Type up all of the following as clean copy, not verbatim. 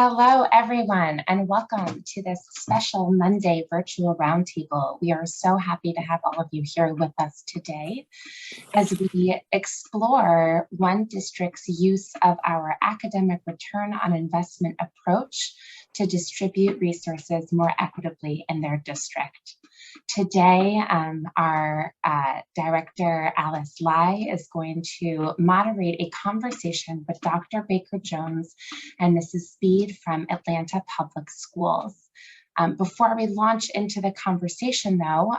Hello, everyone, and welcome to this special Monday virtual roundtable. We are so happy to have all of you here with us today as we explore one district's use of our academic return on investment approach to distribute resources more equitably in their district. Today, our Director Alice Lai is going to moderate a conversation with Dr. Baker-Jones and Mrs. Speed from Atlanta Public Schools. Before we launch into the conversation, though,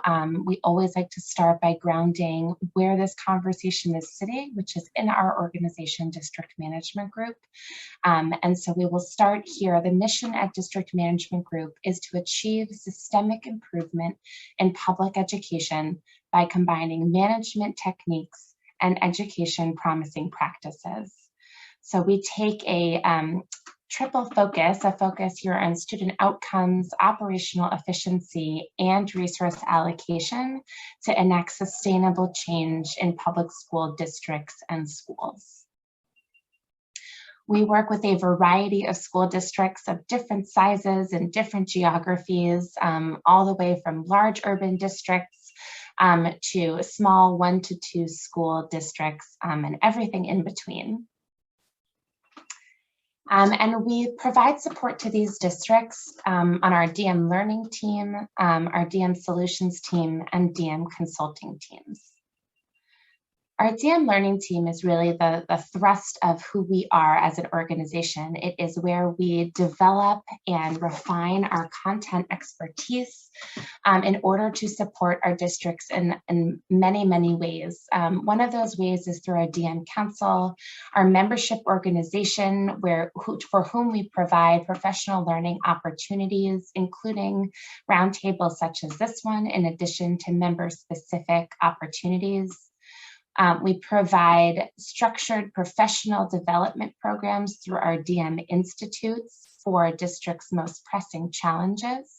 we always like to start by grounding where this conversation is sitting, which is in our organization District Management Group. And so we will start here. The mission at District Management Group is to achieve systemic improvement in public education by combining management techniques and education promising practices. So we take a triple focus, a focus here on student outcomes, operational efficiency, and resource allocation to enact sustainable change in public school districts and schools. We work with a variety of school districts of different sizes and different geographies, all the way from large urban districts to small 1 to 2 school districts and everything in between. And we provide support to these districts on our DM learning team, our DM solutions team, and DM consulting teams. Our DM learning team is really the thrust of who we are as an organization. It is where we develop and refine our content expertise in order to support our districts in many, many ways. One of those ways is through our DM Council, our membership organization, for whom we provide professional learning opportunities, including roundtables such as this one, in addition to member-specific opportunities. We provide structured professional development programs through our DM Institutes for districts' most pressing challenges.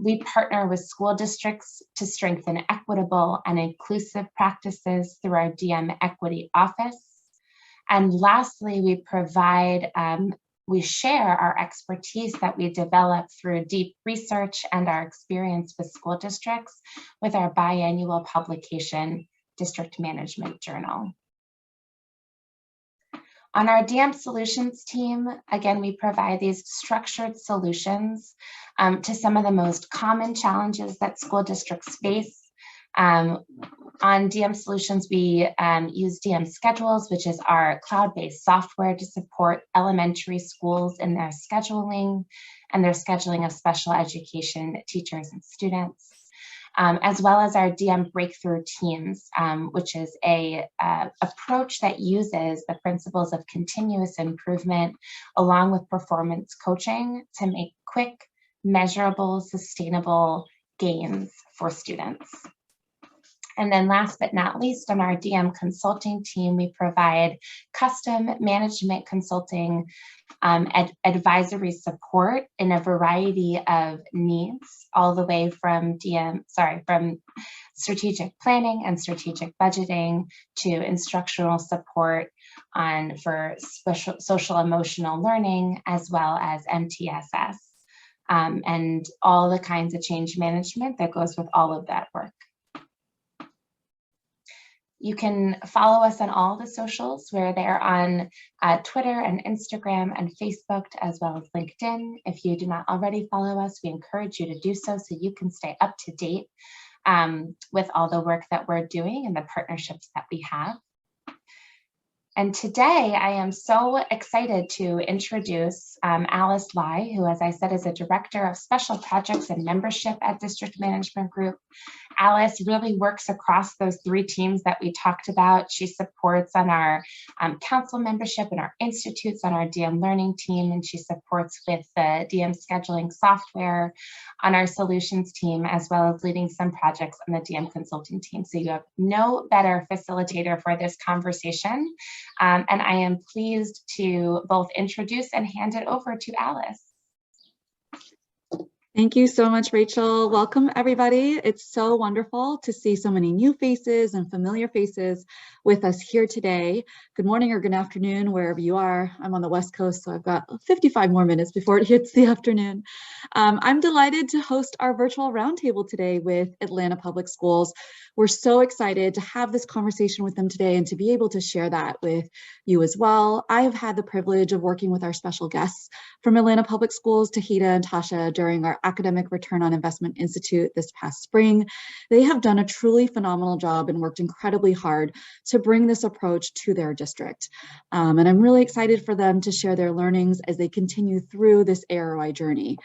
We partner with school districts to strengthen equitable and inclusive practices through our DM Equity Office. And lastly, we share our expertise that we develop through deep research and our experience with school districts with our biannual publication, District Management Journal. On our DM Solutions team, again, we provide these structured solutions to some of the most common challenges that school districts face. On DM Solutions, we use DM Schedules, which is our cloud-based software to support elementary schools in their scheduling of special education teachers and students. As well as our DM Breakthrough Teams, which is a approach that uses the principles of continuous improvement along with performance coaching to make quick, measurable, sustainable gains for students. And then last but not least, on our DM consulting team, we provide custom management consulting advisory support in a variety of needs, all the way from from strategic planning and strategic budgeting to instructional support for social emotional learning, as well as MTSS, and all the kinds of change management that goes with all of that work. You can follow us on all the socials. We're there on Twitter and Instagram and Facebook, as well as LinkedIn. If you do not already follow us, we encourage you to do so you can stay up to date with all the work that we're doing and the partnerships that we have. And today I am so excited to introduce Alice Lai, who, as I said, is a Director of Special Projects and Membership at District Management Group. Alice really works across those 3 teams that we talked about. She supports on our council membership and our institutes on our DM learning team, and she supports with the DM scheduling software on our solutions team, as well as leading some projects on the DM consulting team. So you have no better facilitator for this conversation. And I am pleased to both introduce and hand it over to Alice. Thank you so much, Rachel. Welcome, everybody. It's so wonderful to see so many new faces and familiar faces with us here today. Good morning or good afternoon, wherever you are. I'm on the West Coast, so I've got 55 more minutes before it hits the afternoon. I'm delighted to host our virtual roundtable today with Atlanta Public Schools. We're so excited to have this conversation with them today and to be able to share that with you as well. I have had the privilege of working with our special guests from Atlanta Public Schools, Tauheedah and Natasha, during our Academic Return on Investment Institute this past spring. They have done a truly phenomenal job and worked incredibly hard to bring this approach to their district. And I'm really excited for them to share their learnings as they continue through this A-ROI journey.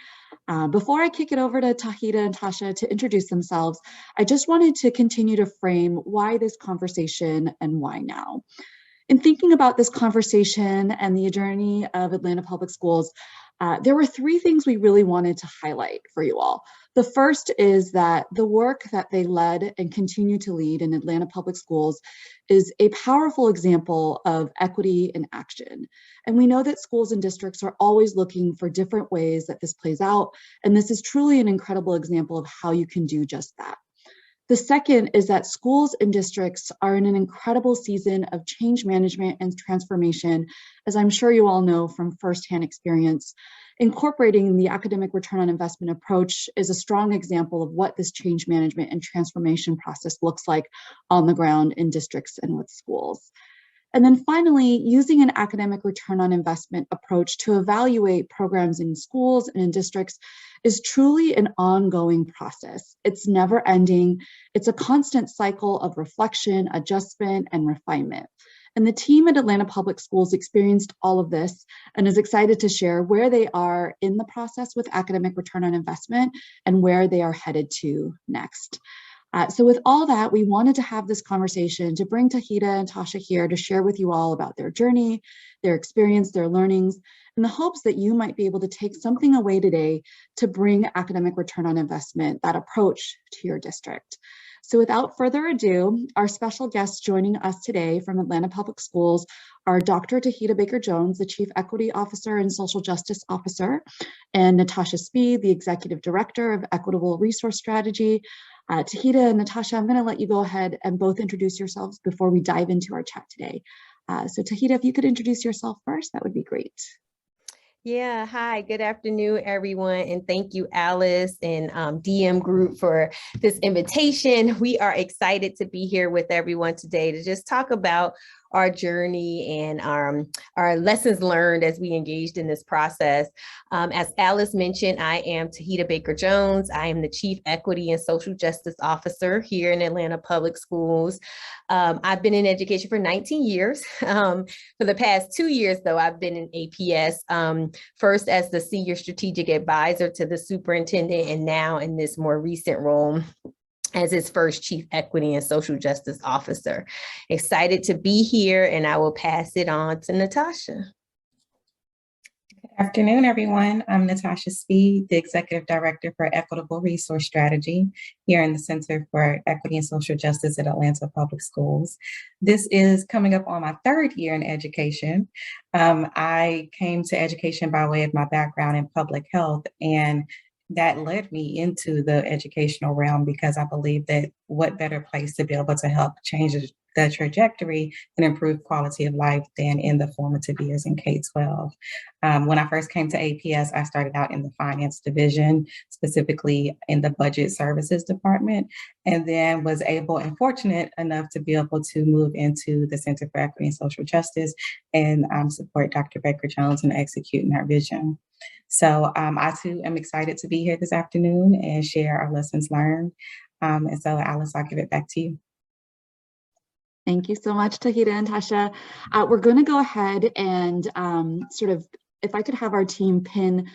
Before I kick it over to Tauheedah and Tasha to introduce themselves, I just wanted to continue to frame why this conversation and why now. In thinking about this conversation and the journey of Atlanta Public Schools, there were three things we really wanted to highlight for you all. The first is that the work that they led and continue to lead in Atlanta Public Schools is a powerful example of equity in action. And we know that schools and districts are always looking for different ways that this plays out. And this is truly an incredible example of how you can do just that. The second is that schools and districts are in an incredible season of change management and transformation, as I'm sure you all know from firsthand experience. Incorporating the academic return on investment approach is a strong example of what this change management and transformation process looks like on the ground in districts and with schools. And then finally, using an academic return on investment approach to evaluate programs in schools and in districts is truly an ongoing process. It's never ending. It's a constant cycle of reflection, adjustment, and refinement. And the team at Atlanta Public Schools experienced all of this and is excited to share where they are in the process with academic return on investment and where they are headed to next. So with all that, we wanted to have this conversation to bring Tauheedah and Tasha here to share with you all about their journey, their experience, their learnings, in the hopes that you might be able to take something away today to bring academic return on investment, that approach, to your district. So without further ado, our special guests joining us today from Atlanta Public Schools are Dr. Tauheedah Baker-Jones, the Chief Equity Officer and Social Justice Officer, and Natasha Speed, the Executive Director of Equitable Resource Strategy. Tauheedah and Natasha, I'm going to let you go ahead and both introduce yourselves before we dive into our chat today. So Tauheedah, if you could introduce yourself first, that would be great. Yeah, hi, good afternoon, everyone. And thank you, Alice and DMGroup for this invitation. We are excited to be here with everyone today to just talk about our journey and our lessons learned as we engaged in this process. As Alice mentioned, I am Tauheedah Baker-Jones. I am the Chief Equity and Social Justice Officer here in Atlanta Public Schools. I've been in education for 19 years. For the past 2 years, though, I've been in APS, first as the Senior Strategic Advisor to the Superintendent, and now in this more recent role as his first Chief Equity and Social Justice Officer. Excited to be here, and I will pass it on to Natasha. Good afternoon, everyone. I'm Natasha Speed, the Executive Director for Equitable Resource Strategy here in the Center for Equity and Social Justice at Atlanta Public Schools. This is coming up on my 3rd year in education. I came to education by way of my background in public health, and that led me into the educational realm because I believe that what better place to be able to help change the trajectory and improve quality of life than in the formative years in K-12. When I first came to APS, I started out in the finance division, specifically in the budget services department, and then was able and fortunate enough to be able to move into the Center for Equity and Social Justice and support Dr. Baker-Jones in executing our vision. So I too am excited to be here this afternoon and share our lessons learned. And so Alice, I'll give it back to you. Thank you so much, Tauheedah and Tasha. We're going to go ahead and if I could have our team pin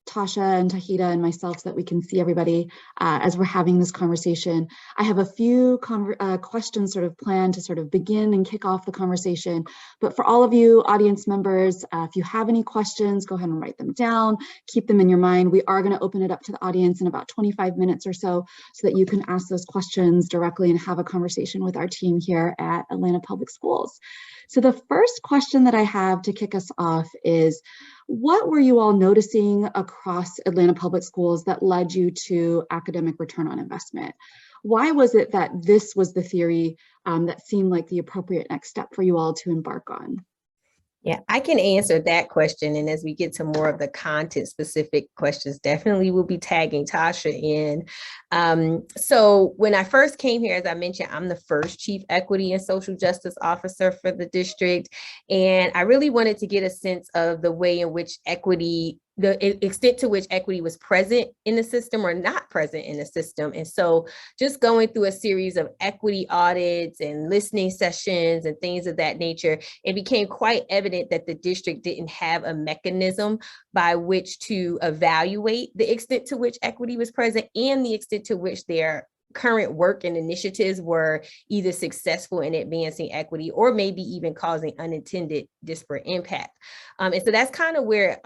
Tasha and Tauheedah and myself so that we can see everybody as we're having this conversation. I have a few questions sort of planned to sort of begin and kick off the conversation. But for all of you audience members, if you have any questions, go ahead and write them down, keep them in your mind. We are going to open it up to the audience in about 25 minutes or so that you can ask those questions directly and have a conversation with our team here at Atlanta Public Schools. So the first question that I have to kick us off is, What were you all noticing across Atlanta Public Schools that led you to academic return on investment? Why was it that this was the theory that seemed like the appropriate next step for you all to embark on? Yeah, I can answer that question. And as we get to more of the content specific questions, definitely we'll be tagging Tasha in. So when I first came here, as I mentioned, I'm the first Chief Equity and Social Justice Officer for the district. And I really wanted to get a sense of the way in which equity, the extent to which equity was present in the system or not present in the system. And so just going through a series of equity audits and listening sessions and things of that nature, it became quite evident that the district didn't have a mechanism by which to evaluate the extent to which equity was present and the extent to which their current work and initiatives were either successful in advancing equity or maybe even causing unintended disparate impact. And so that's kind of where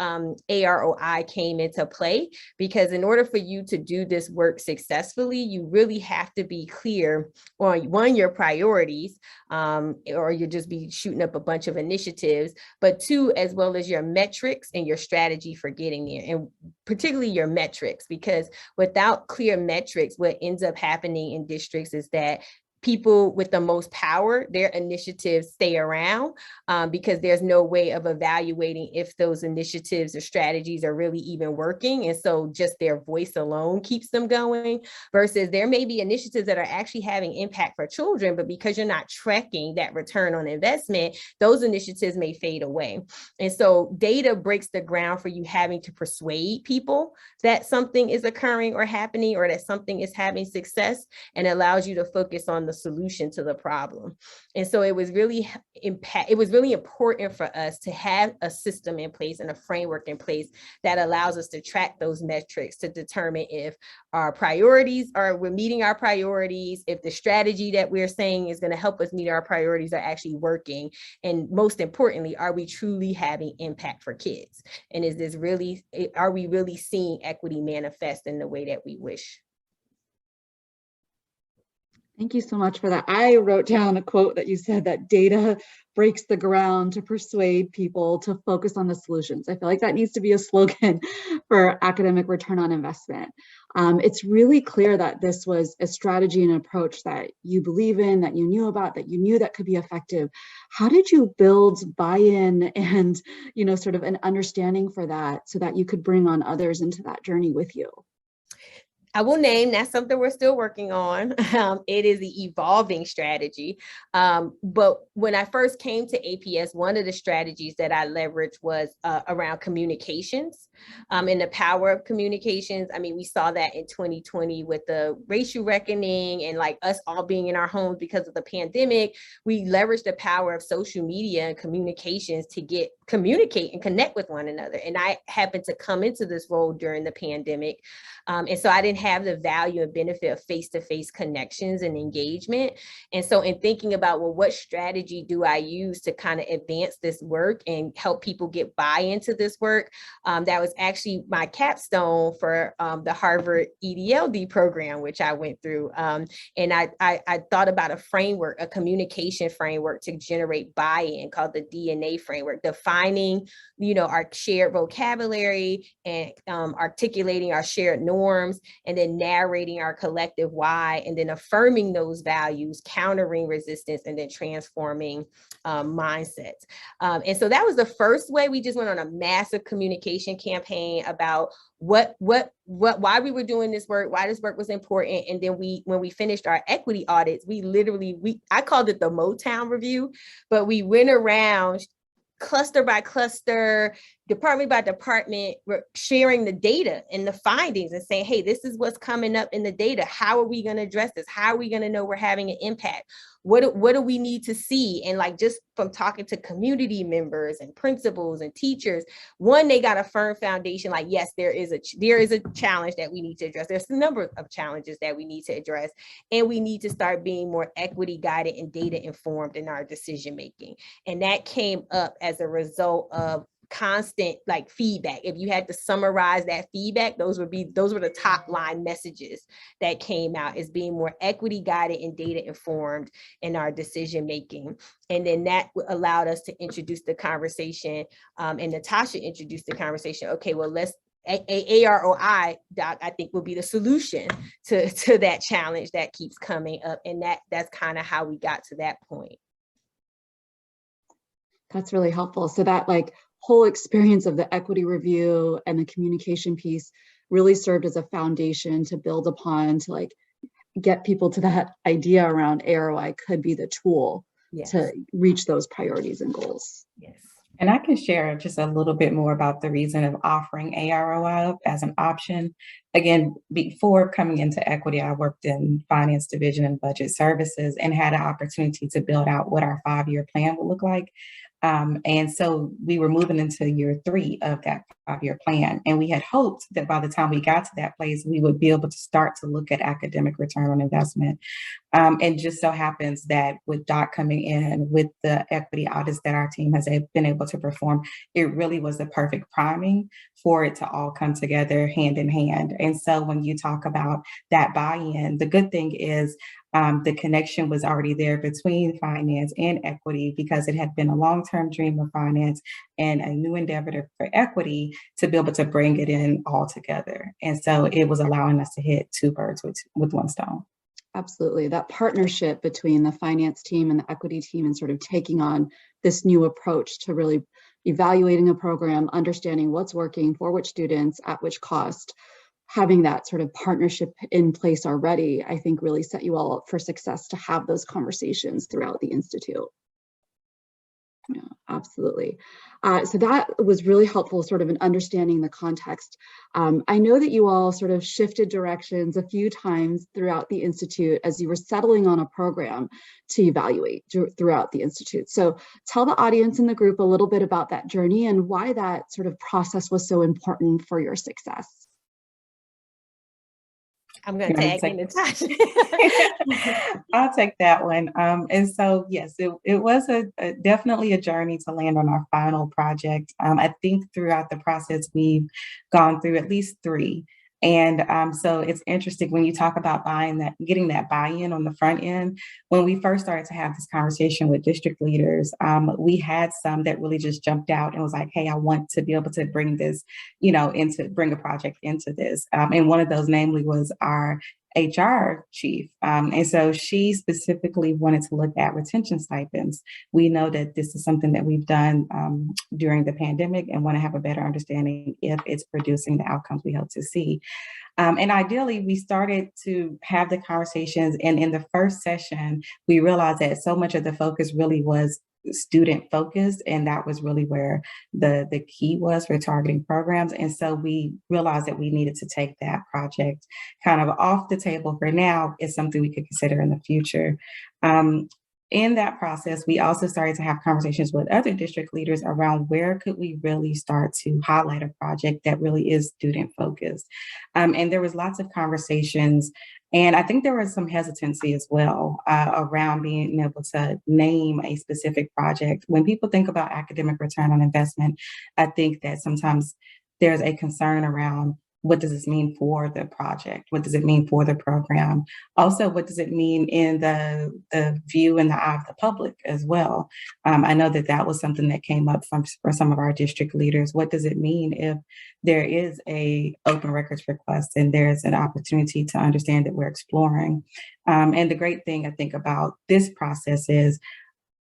A-ROI came into play, because in order for you to do this work successfully, you really have to be clear on one, your priorities, or you'll just be shooting up a bunch of initiatives, but two, as well as your metrics and your strategy for getting there, and particularly your metrics, because without clear metrics, what ends up happening in districts is that people with the most power, their initiatives stay around because there's no way of evaluating if those initiatives or strategies are really even working. And so just their voice alone keeps them going, versus there may be initiatives that are actually having impact for children, but because you're not tracking that return on investment, those initiatives may fade away. And so data breaks the ground for you having to persuade people that something is occurring or happening, or that something is having success, and allows you to focus on the solution to the problem. And so it was really important for us to have a system in place and a framework in place that allows us to track those metrics to determine if our priorities we're meeting our priorities, if the strategy that we're saying is going to help us meet our priorities are actually working, and most importantly, are we truly having impact for kids? And are we really seeing equity manifest in the way that we wish? Thank you so much for that. I wrote down a quote that you said, that data breaks the ground to persuade people to focus on the solutions. I feel like that needs to be a slogan for academic return on investment. It's really clear that this was a strategy and approach that you believe in, that you knew about, that you knew that could be effective. How did you build buy-in and, sort of an understanding for that so that you could bring on others into that journey with you? I will name, that's something we're still working on. It is the evolving strategy. But when I first came to APS, one of the strategies that I leveraged was around communications and the power of communications. I mean, we saw that in 2020 with the racial reckoning and like us all being in our homes because of the pandemic. We leveraged the power of social media and communications to communicate and connect with one another. And I happened to come into this role during the pandemic. And so I didn't have the value and benefit of face-to-face connections and engagement. And so in thinking about, well, what strategy do I use to kind of advance this work and help people get buy-in to this work? That was actually my capstone for the Harvard EDLD program, which I went through. And I thought about a framework, a communication framework to generate buy-in called the DNA framework, defining, our shared vocabulary and articulating our shared norms, and then narrating our collective why, and then affirming those values, countering resistance, and then transforming mindsets. And so that was the first way. We just went on a massive communication campaign about why we were doing this work, why this work was important. And then when we finished our equity audits, I called it the Motown review, but we went around cluster by cluster, department by department, we're sharing the data and the findings and saying, hey, this is what's coming up in the data. How are we going to address this? How are we going to know we're having an impact? What do we need to see? And like, just from talking to community members and principals and teachers, one, they got a firm foundation, like, yes, there is a challenge that we need to address. There's a number of challenges that we need to address, and we need to start being more equity guided and data informed in our decision making. And that came up as a result of constant like feedback. If you had to summarize that feedback, those were the top line messages that came out, as being more equity guided and data informed in our decision making. And then that allowed us to introduce the conversation, and Natasha introduced the conversation. Okay, well, let's A-ROI, Doc, I think will be the solution to that challenge that keeps coming up. And that's kind of how we got to that point. That's really helpful. So that like whole experience of the equity review and the communication piece really served as a foundation to build upon, to like get people to that idea around A-ROI could be the tool to reach those priorities and goals. Yes. And I can share just a little bit more about the reason of offering A-ROI as an option. Again, before coming into equity, I worked in finance division and budget services and had an opportunity to build out what our 5-year plan would look like. And so we were moving into year 3 of that 5-year plan. And we had hoped that by the time we got to that place, we would be able to start to look at academic return on investment. And just so happens that with Doc coming in with the equity audits that our team has been able to perform, it really was the perfect priming for it to all come together hand in hand. And so when you talk about that buy-in, the good thing is the connection was already there between finance and equity, because it had been a long-term dream of finance and a new endeavor for equity to be able to bring it in all together. And so it was allowing us to hit 2 birds with 1 stone. Absolutely. That partnership between the finance team and the equity team, and sort of taking on this new approach to really evaluating a program, understanding what's working for which students at which cost, having that sort of partnership in place already, I think really set you all up for success to have those conversations throughout the Institute. Yeah, absolutely. So that was really helpful sort of in understanding the context. I know that you all sort of shifted directions a few times throughout the Institute as you were settling on a program to evaluate throughout the Institute. So tell the audience in the group a little bit about that journey and why that sort of process was so important for your success. I'm going to tag in Natasha. I'll take that one. And so, yes, it was definitely a journey to land on our final project. I think throughout the process, we've gone through at least 3. And so it's interesting when you talk about getting that buy-in on the front end. When we first started to have this conversation with district leaders, we had some that really just jumped out and was like, hey, I want to be able to bring this, bring a project into this. And one of those namely was our HR chief. And so she specifically wanted to look at retention stipends. We know that this is something that we've done during the pandemic and want to have a better understanding if it's producing the outcomes we hope to see. And ideally, we started to have the conversations. And in the first session, we realized that so much of the focus really was student focused, and that was really where the key was for targeting programs. And so we realized that we needed to take that project kind of off the table for now. It's something we could consider in the future. In that process, we also started to have conversations with other district leaders around where could we really start to highlight a project that really is student focused. And there was lots of conversations, and I think there was some hesitancy as well around being able to name a specific project. When people think about academic return on investment, I think that sometimes there's a concern around, what does this mean for the project? What does it mean for the program? Also, what does it mean in the view and the eye of the public as well? I know that was something that came up for some of our district leaders. What does it mean if there is a open records request and there's an opportunity to understand that we're exploring? And the great thing I think about this process is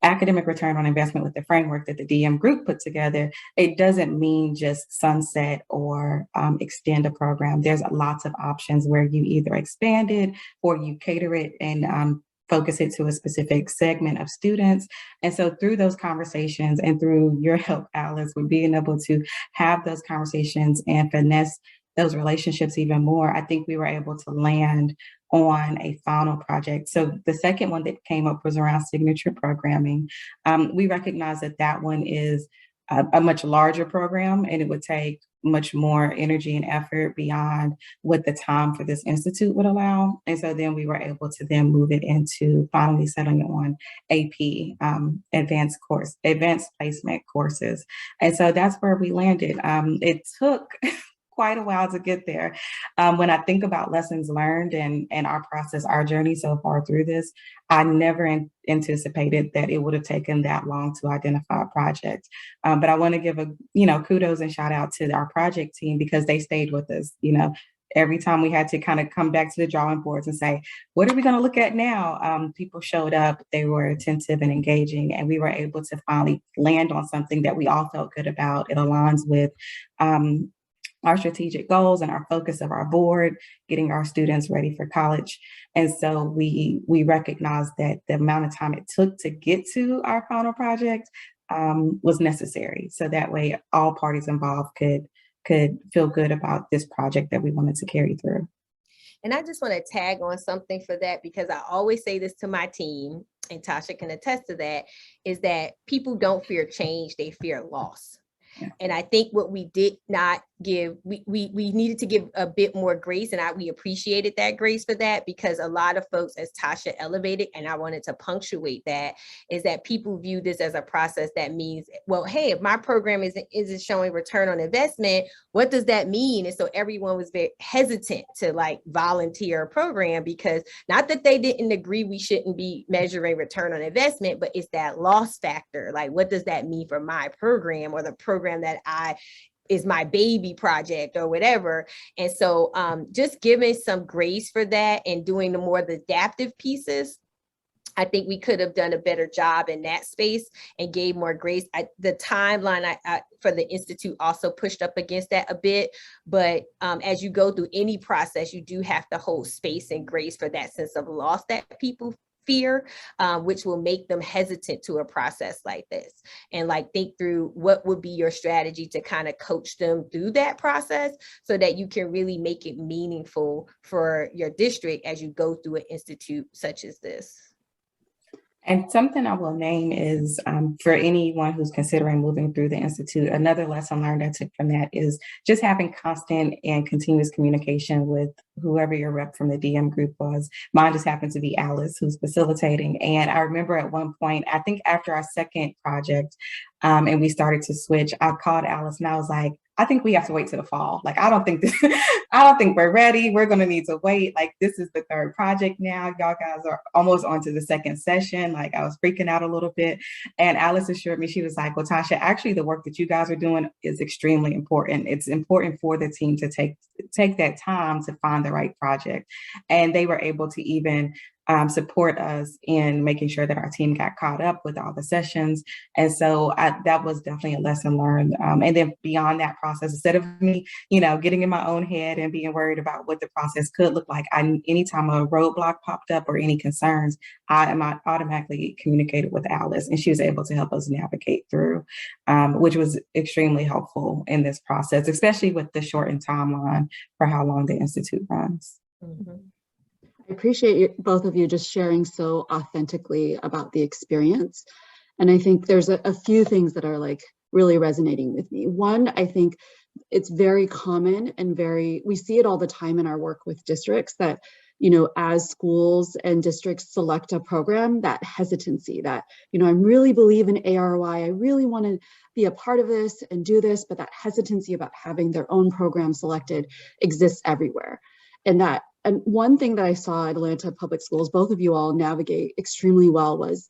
academic return on investment with the framework that the DM group put together. It doesn't mean just sunset or extend a program. There's lots of options where you either expand it or you cater it and focus it to a specific segment of students. And so through those conversations and through your help, Alice, with being able to have those conversations and finesse those relationships even more, I think we were able to land on a final project. So the second one that came up was around signature programming. We recognize that one is a much larger program, and it would take much more energy and effort beyond what the time for this institute would allow. And so then we were able to then move it into finally settling on AP, advanced placement courses. And so that's where we landed. It took quite a while to get there. When I think about lessons learned and our process, our journey so far through this, I never anticipated that it would have taken that long to identify a project. But I want to give a, kudos and shout out to our project team because they stayed with us, every time we had to kind of come back to the drawing boards and say, what are we going to look at now? People showed up, they were attentive and engaging, and we were able to finally land on something that we all felt good about. It aligns with our strategic goals and our focus of our board, getting our students ready for college. And so we recognize that the amount of time it took to get to our final project was necessary. So that way all parties involved could feel good about this project that we wanted to carry through. And I just want to tag on something for that, because I always say this to my team, and Tasha can attest to that, is that people don't fear change, they fear loss. Yeah. And I think what we did not give, we needed to give a bit more grace, and we appreciated that grace for that, because a lot of folks, as Tasha elevated, and I wanted to punctuate that, is that people view this as a process that means, well, hey, if my program isn't showing return on investment, what does that mean? And so everyone was very hesitant to volunteer a program, because not that they didn't agree we shouldn't be measuring return on investment, but it's that loss factor. What does that mean for my program, or the program that is my baby project or whatever? And so just giving some grace for that and doing the adaptive pieces, I think we could have done a better job in that space and gave more grace. The timeline for the Institute also pushed up against that a bit, but as you go through any process, you do have to hold space and grace for that sense of loss that people fear, which will make them hesitant to a process like this. And think through what would be your strategy to kind of coach them through that process so that you can really make it meaningful for your district as you go through an institute such as this. And something I will name is for anyone who's considering moving through the Institute, another lesson learned I took from that is just having constant and continuous communication with whoever your rep from the DM group was. Mine just happened to be Alice, who's facilitating. And I remember at one point, I think after our second project, and we started to switch, I called Alice and I was like, I think we have to wait till the fall. I don't think we're ready. We're going to need to wait. This is the third project now. Y'all guys are almost on to the second session. I was freaking out a little bit. And Alice assured me, she was like, well, Tasha, actually the work that you guys are doing is extremely important. It's important for the team to take that time to find the right project. And they were able to even support us in making sure that our team got caught up with all the sessions. And so that was definitely a lesson learned. And then beyond that process, instead of me, getting in my own head and being worried about what the process could look like, anytime a roadblock popped up or any concerns, I automatically communicated with Alice, and she was able to help us navigate through, which was extremely helpful in this process, especially with the shortened timeline for how long the Institute runs. Mm-hmm. I appreciate both of you just sharing so authentically about the experience. And I think there's a few things that are really resonating with me. One, I think it's very common and we see it all the time in our work with districts that, as schools and districts select a program, that hesitancy that, I really believe in A-ROI, I really want to be a part of this and do this, but that hesitancy about having their own program selected exists everywhere. And one thing that I saw at Atlanta Public Schools, both of you all navigate extremely well, was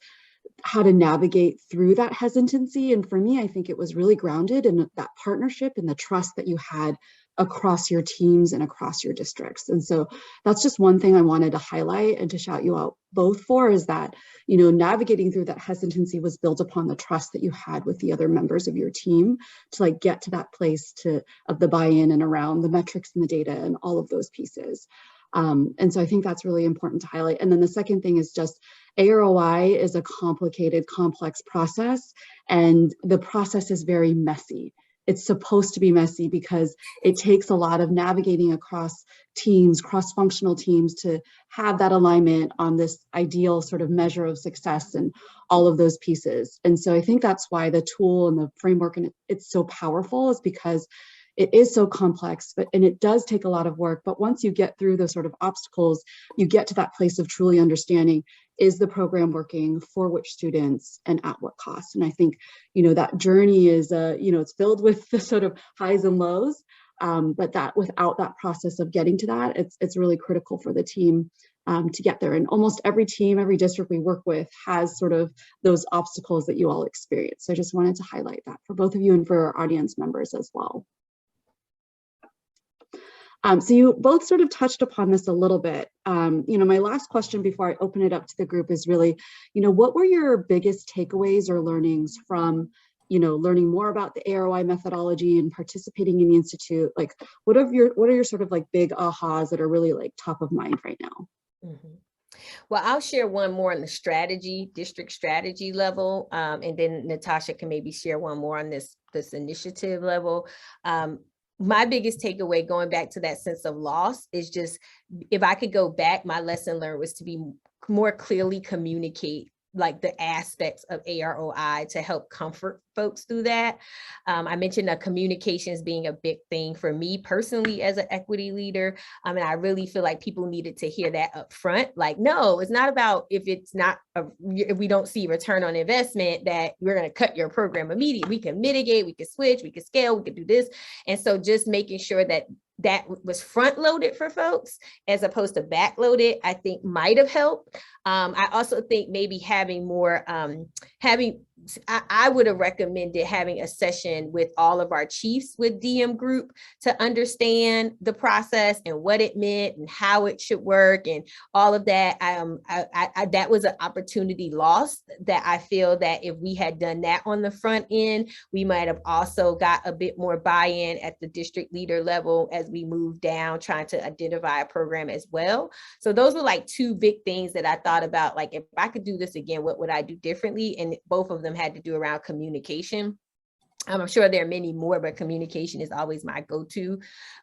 how to navigate through that hesitancy. And for me, I think it was really grounded in that partnership and the trust that you had across your teams and across your districts. And so that's just one thing I wanted to highlight and to shout you out both for, is that, navigating through that hesitancy was built upon the trust that you had with the other members of your team to get to that place of the buy-in and around the metrics and the data and all of those pieces. And so I think that's really important to highlight. And then the second thing is just A-ROI is a complicated, complex process, and the process is very messy. It's supposed to be messy because it takes a lot of navigating across teams, cross-functional teams, to have that alignment on this ideal sort of measure of success and all of those pieces. And so I think that's why the tool and the framework, and it's so powerful, is because it is so complex, and it does take a lot of work. But once you get through those sort of obstacles, you get to that place of truly understanding, is the program working, for which students, and at what cost? And I think, that journey is, it's filled with the sort of highs and lows, but that without that process of getting to that, it's really critical for the team to get there. And almost every team, every district we work with has sort of those obstacles that you all experience. So I just wanted to highlight that for both of you and for our audience members as well. So you both sort of touched upon this a little bit. My last question before I open it up to the group is really, what were your biggest takeaways or learnings from, learning more about the A-ROI methodology and participating in the Institute? Like, what are your sort of like big ahas that are really like top of mind right now? Mm-hmm. Well, I'll share one more on the district strategy level, and then Natasha can maybe share one more on this initiative level. My biggest takeaway, going back to that sense of loss, is just, if I could go back, my lesson learned was to be more clearly communicate like the aspects of A-ROI to help comfort folks through that. I mentioned communications being a big thing for me personally as an equity leader. And I really feel like people needed to hear that up front. Like, no, it's not about if we don't see return on investment that we're going to cut your program immediately. We can mitigate, we can switch, we can scale, we can do this. And so just making sure that was front loaded for folks as opposed to back loaded, I think might have helped. I also think maybe having more, I would have recommended having a session with all of our chiefs with DMGroup to understand the process and what it meant and how it should work and all of that. That was an opportunity lost that I feel that if we had done that on the front end, we might have also got a bit more buy-in at the district leader level as we move down, trying to identify a program as well. So those were like two big things that I thought about, like, if I could do this again, what would I do differently? And both of them had to do around communication. I'm sure there are many more, but communication is always my go-to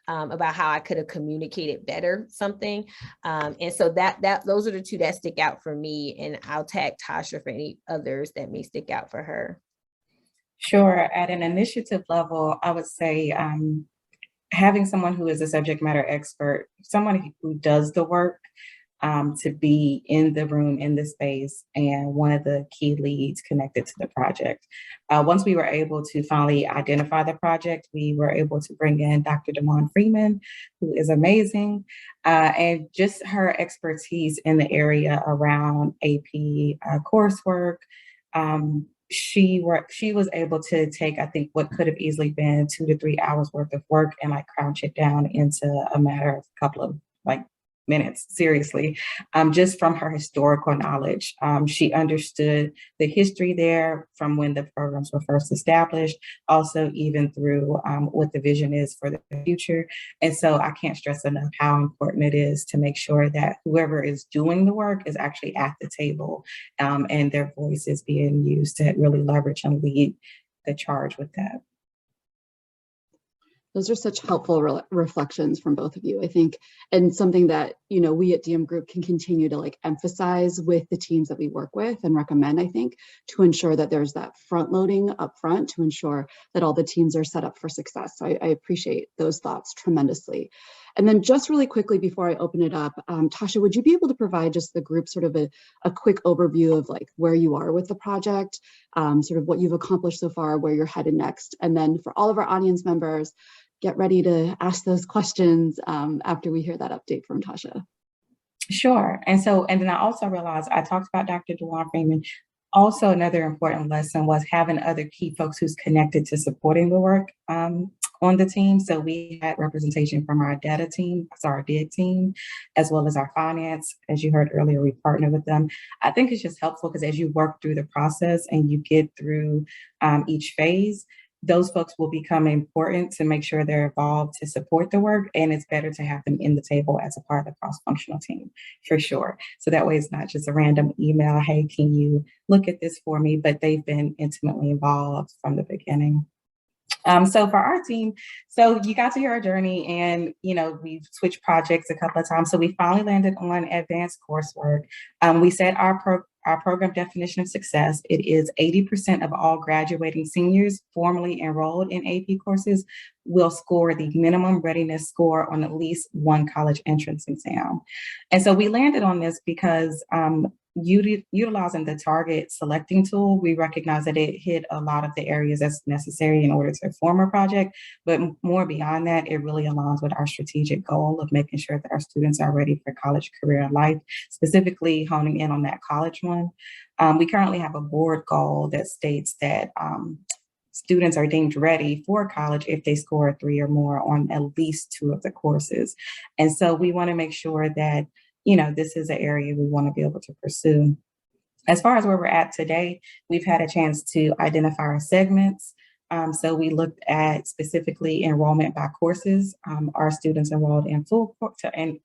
about how I could have communicated better something. And so those are the two that stick out for me. And I'll tag Tasha for any others that may stick out for her. Sure. At an initiative level, I would say having someone who is a subject matter expert, someone who does the work, to be in the room, in the space, and one of the key leads connected to the project. Once we were able to finally identify the project, we were able to bring in Dr. DeMond Freeman, who is amazing, and just her expertise in the area around AP coursework. She was able to take, I think, what could have easily been 2 to 3 hours worth of work and like crouch it down into a matter of a couple of minutes, seriously, just from her historical knowledge. She understood the history there from when the programs were first established, also even through what the vision is for the future. And so I can't stress enough how important it is to make sure that whoever is doing the work is actually at the table, and their voice is being used to really leverage and lead the charge with that. Those are such helpful reflections from both of you, I think, and something that, we at DMGroup can continue to like emphasize with the teams that we work with and recommend, I think, to ensure that there's that front loading up front to ensure that all the teams are set up for success. So I appreciate those thoughts tremendously. And then just really quickly before I open it up, Tasha, would you be able to provide just the group sort of a quick overview of like where you are with the project, sort of what you've accomplished so far, where you're headed next? And then for all of our audience members, get ready to ask those questions after we hear that update from Tasha. Sure. And then I also realized I talked about Dr. DeMond Freeman. Also, another important lesson was having other key folks who's connected to supporting the work on the team. So we had representation from our data team, our DIG team, as well as our finance. As you heard earlier, we partner with them. I think it's just helpful because as you work through the process and you get through each phase, those folks will become important to make sure they're involved to support the work. And it's better to have them in the table as a part of the cross-functional team, for sure. So that way it's not just a random email, hey, can you look at this for me? But they've been intimately involved from the beginning. So for our team, so you got to hear our journey and, we've switched projects a couple of times. So we finally landed on advanced coursework. We set our our program definition of success, it is 80% of all graduating seniors formally enrolled in AP courses will score the minimum readiness score on at least one college entrance exam. And so we landed on this because utilizing the target selecting tool, we recognize that it hit a lot of the areas that's necessary in order to form a project, but more beyond that, it really aligns with our strategic goal of making sure that our students are ready for college, career, and life, specifically honing in on that college one. We currently have a board goal that states that students are deemed ready for college if they score 3 or more on at least 2 of the courses. And so we want to make sure that, you know, this is an area we want to be able to pursue. As far as where we're at today, we've had a chance to identify our segments. So we looked at specifically enrollment by courses. Our students enrolled in are in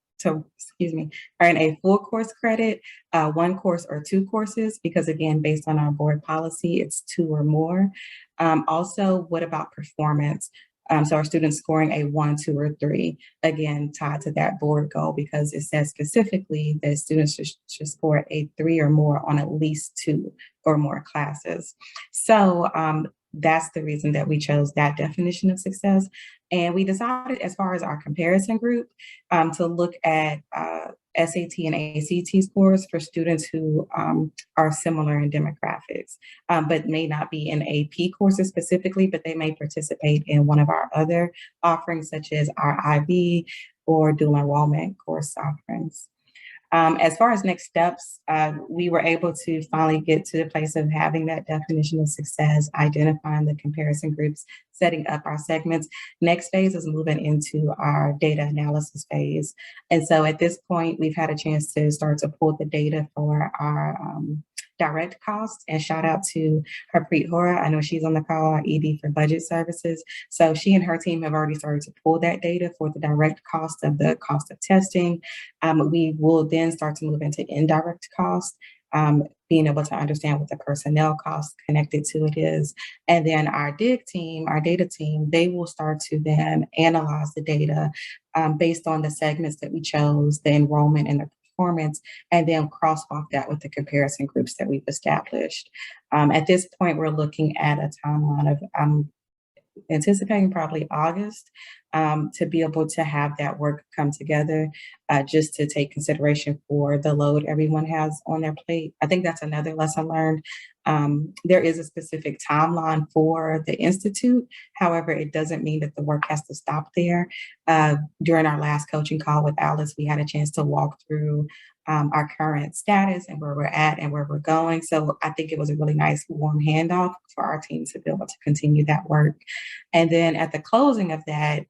a full course credit, 1 course or 2 courses, because again, based on our board policy, it's 2 or more. Also, what about performance? So our students scoring a 1, 2, or 3, again, tied to that board goal, because it says specifically that students should score a 3 or more on at least 2 or more classes. So that's the reason that we chose that definition of success. And we decided, as far as our comparison group, to look at SAT and ACT scores for students who are similar in demographics, but may not be in AP courses specifically, but they may participate in one of our other offerings, such as our IB or dual enrollment course offerings. As far as next steps, we were able to finally get to the place of having that definition of success, identifying the comparison groups, setting up our segments. Next phase is moving into our data analysis phase. And so at this point, we've had a chance to start to pull the data for our direct costs, and shout out to Harpreet Hora. I know she's on the call, our ED for budget services. So she and her team have already started to pull that data for the direct cost of testing. We will then start to move into indirect costs, being able to understand what the personnel costs connected to it is. And then our DIG team, our data team, they will start to then analyze the data based on the segments that we chose, the enrollment and the performance, and then crosswalk that with the comparison groups that we've established. At this point, we're looking at a timeline of anticipating probably August to be able to have that work come together, just to take consideration for the load everyone has on their plate. I think that's another lesson learned. There is a specific timeline for the Institute. However, it doesn't mean that the work has to stop there. During our last coaching call with Alice, we had a chance to walk through our current status and where we're at and where we're going. So I think it was a really nice warm handoff for our team to be able to continue that work. And then at the closing of that,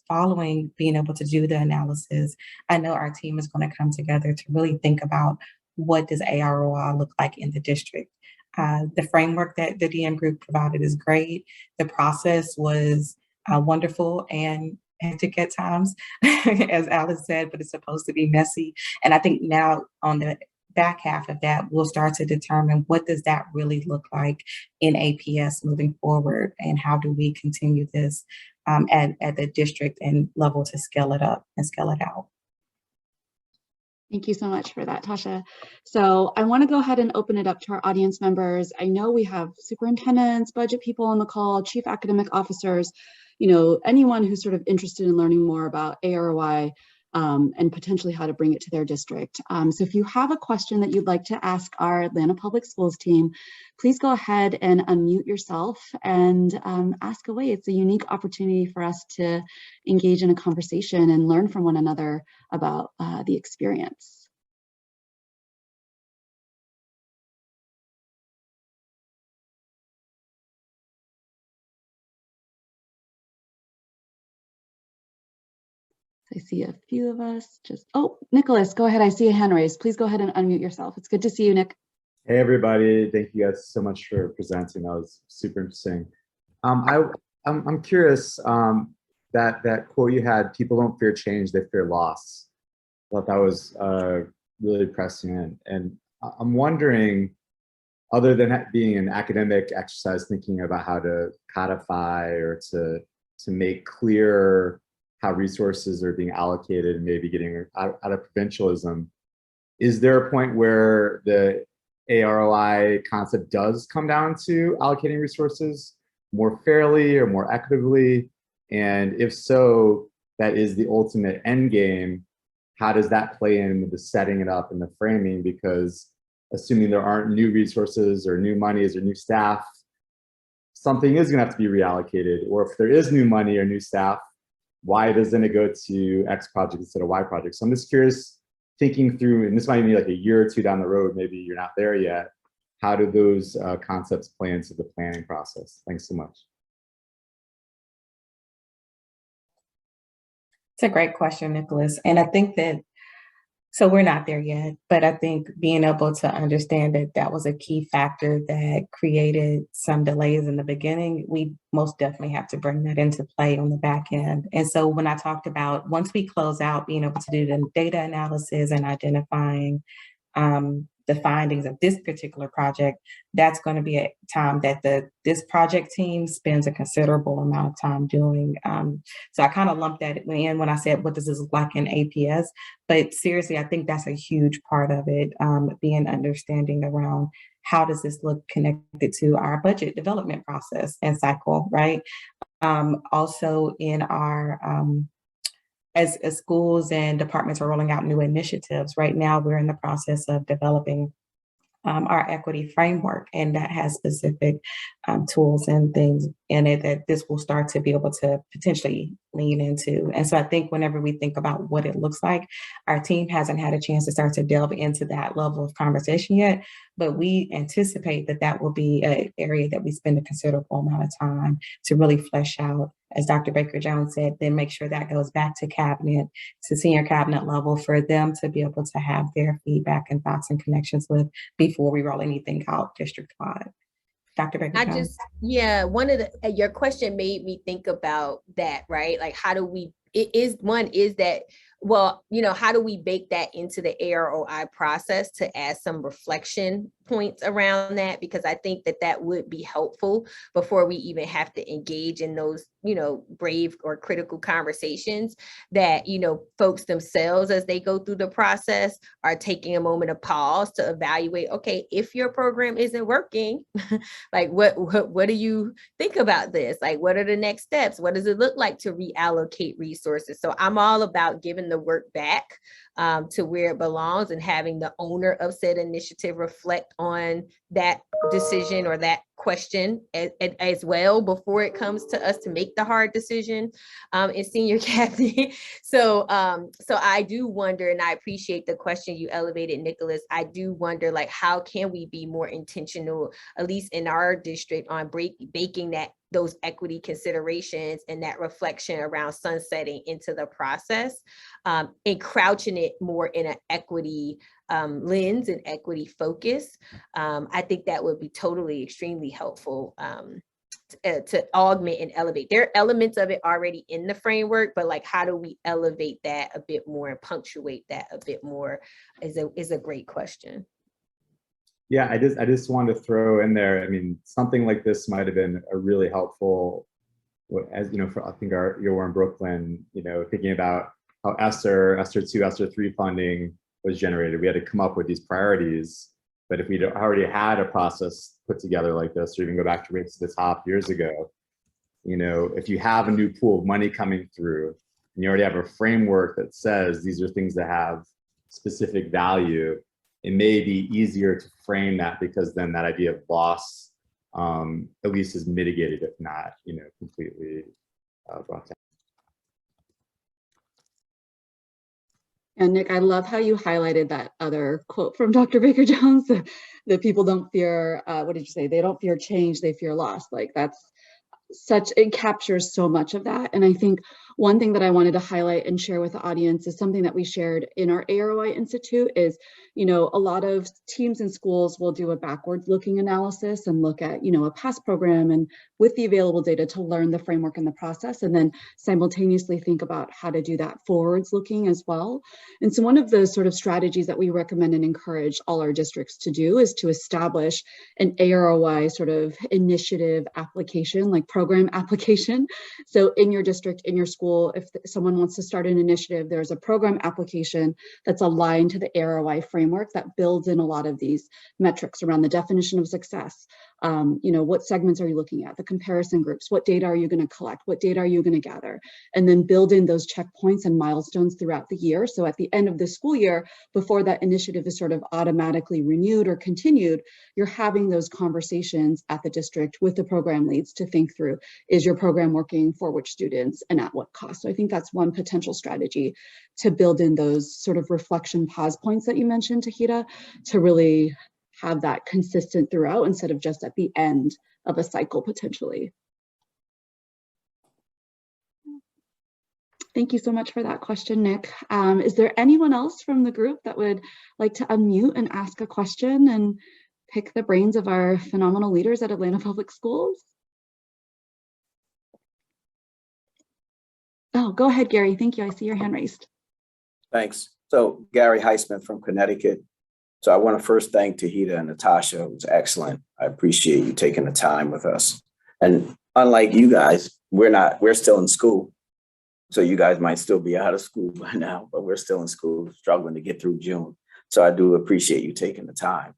following being able to do the analysis, I know our team is going to come together to really think about what does A-ROI look like in the district. The framework that the DM group provided is great. The process was wonderful and hectic at times, as Alice said, but it's supposed to be messy. And I think now on the back half of that, we'll start to determine what does that really look like in APS moving forward, and how do we continue this at the district and level to scale it up and scale it out. Thank you so much for that, Tasha. So I want to go ahead and open it up to our audience members. I know we have superintendents, budget people on the call, chief academic officers, anyone who's sort of interested in learning more about A-ROI and potentially how to bring it to their district. So if you have a question that you'd like to ask our Atlanta Public Schools team, please go ahead and unmute yourself and ask away. It's a unique opportunity for us to engage in a conversation and learn from one another about the experience. I see a few of us Nicholas, go ahead. I see a hand raised. Please go ahead and unmute yourself. It's good to see you, Nick. Hey, everybody. Thank you guys so much for presenting. That was super interesting. I'm curious, that quote you had, people don't fear change, they fear loss. I thought that was really prescient. And I'm wondering, other than that being an academic exercise, thinking about how to codify or to make clear how resources are being allocated and maybe getting out of provincialism, is there a point where the A-ROI concept does come down to allocating resources more fairly or more equitably? And if so, that is the ultimate end game. How does that play in with the setting it up and the framing? Because assuming there aren't new resources or new monies or new staff, something is going to have to be reallocated. Or if there is new money or new staff, why doesn't it go to X project instead of Y project? So I'm just curious, thinking through, and this might be like a year or two down the road, maybe you're not there yet. How do those concepts play into the planning process? Thanks so much. It's a great question, Nicholas. And I think that, so we're not there yet, but I think being able to understand that that was a key factor that created some delays in the beginning, we most definitely have to bring that into play on the back end. And so when I talked about, once we close out, being able to do the data analysis and identifying the findings of this particular project, that's going to be a time that this project team spends a considerable amount of time doing. So I kind of lumped that in when I said, what does this look like in APS? But seriously, I think that's a huge part of it, being understanding around how does this look connected to our budget development process and cycle, right? Also in our as schools and departments are rolling out new initiatives. Right now, we're in the process of developing our equity framework, and that has specific tools and things in it that this will start to be able to potentially lean into. And so I think whenever we think about what it looks like, our team hasn't had a chance to start to delve into that level of conversation yet, but we anticipate that that will be an area that we spend a considerable amount of time to really flesh out. As Dr. Baker-Jones said, then make sure that goes back to cabinet, to senior cabinet level, for them to be able to have their feedback and thoughts and connections with before we roll anything out district-wide. Dr. Baker-Jones? One of your question made me think about that, right? Like, how do we, how do we bake that into the A-ROI process to add some reflection points around that? Because I think that would be helpful before we even have to engage in those, brave or critical conversations that, folks themselves, as they go through the process, are taking a moment of pause to evaluate, okay, if your program isn't working, like what do you think about this? Like, what are the next steps? What does it look like to reallocate resources? So I'm all about giving the work back to where it belongs and having the owner of said initiative reflect on that decision or that question as well before it comes to us to make the hard decision in senior cabinet. So I do wonder, and I appreciate the question you elevated, Nicholas. I do wonder, like, how can we be more intentional, at least in our district, on baking those equity considerations and that reflection around sunsetting into the process, and crouching it more in an equity lens and equity focus. I think that would be totally extremely helpful to augment and elevate. There are elements of it already in the framework, but like, how do we elevate that a bit more and punctuate that a bbit more is a great question. Yeah, I just wanted to throw in there, I mean, something like this might have been a really helpful, as for I think you were in Brooklyn, thinking about how ESSER 2, ESSER 3 funding was generated. We had to come up with these priorities, but if we'd already had a process put together like this, or even go back to Race to the Top years ago, if you have a new pool of money coming through, and you already have a framework that says these are things that have specific value, it may be easier to frame that, because then that idea of loss at least is mitigated, if not, completely brought down. And Nick, I love how you highlighted that other quote from Dr. Baker-Jones, that people don't fear, what did you say? They don't fear change, they fear loss. Like, that's it captures so much of that. And I think one thing that I wanted to highlight and share with the audience is something that we shared in our A-ROI Institute is, a lot of teams and schools will do a backwards looking analysis and look at, a past program and with the available data to learn the framework and the process, and then simultaneously think about how to do that forwards looking as well. And so one of the sort of strategies that we recommend and encourage all our districts to do is to establish an A-ROI sort of initiative application, like program application. So in your district, in your school, school, if someone wants to start an initiative, there's a program application that's aligned to the A-ROI framework that builds in a lot of these metrics around the definition of success. What segments are you looking at? The comparison groups, what data are you going to collect? What data are you going to gather? And then build in those checkpoints and milestones throughout the year. So at the end of the school year, before that initiative is sort of automatically renewed or continued, you're having those conversations at the district with the program leads to think through, is your program working for which students and at what cost? So I think that's one potential strategy to build in those sort of reflection pause points that you mentioned, Tauheedah, to really have that consistent throughout instead of just at the end of a cycle potentially. Thank you so much for that question, Nick. Is there anyone else from the group that would like to unmute and ask a question and pick the brains of our phenomenal leaders at Atlanta Public Schools? Oh, go ahead, Gary. Thank you. I see your hand raised. Thanks. So Gary Heisman from Connecticut. So I want to first thank Tauheedah and Natasha. It was excellent. I appreciate you taking the time with us. And unlike you guys, we're still in school. So you guys might still be out of school by now, but we're still in school, struggling to get through June. So I do appreciate you taking the time.